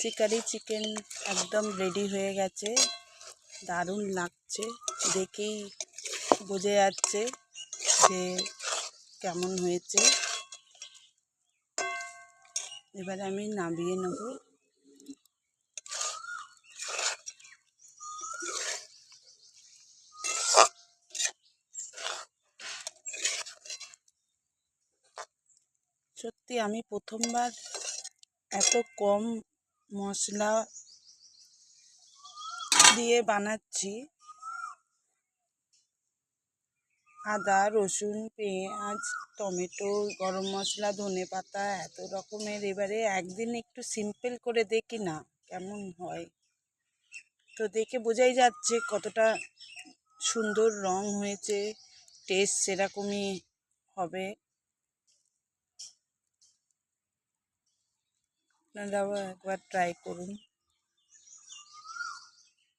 শিকারি চিকেন একদম রেডি হয়ে গেছে, দারুণ লাগছে, দেখেই বোঝা যাচ্ছে যে কেমন হয়েছে। এবারে আমি নামিয়ে নেব। সত্যি আমি প্রথমবার এত কম মশলা দিয়ে বানাচ্ছি। আদা, রসুন, পেঁয়াজ, টমেটো, গরম মশলা, ধনেপাতা এত রকমের। এবারে একদিন একটু সিম্পল করে দেখি না কেমন হয়। তো দেখে বোঝাই যাচ্ছে কতটা সুন্দর রং হয়েছে, টেস্ট সেরকমই হবে। আপনারাও একবার ট্রাই করুন।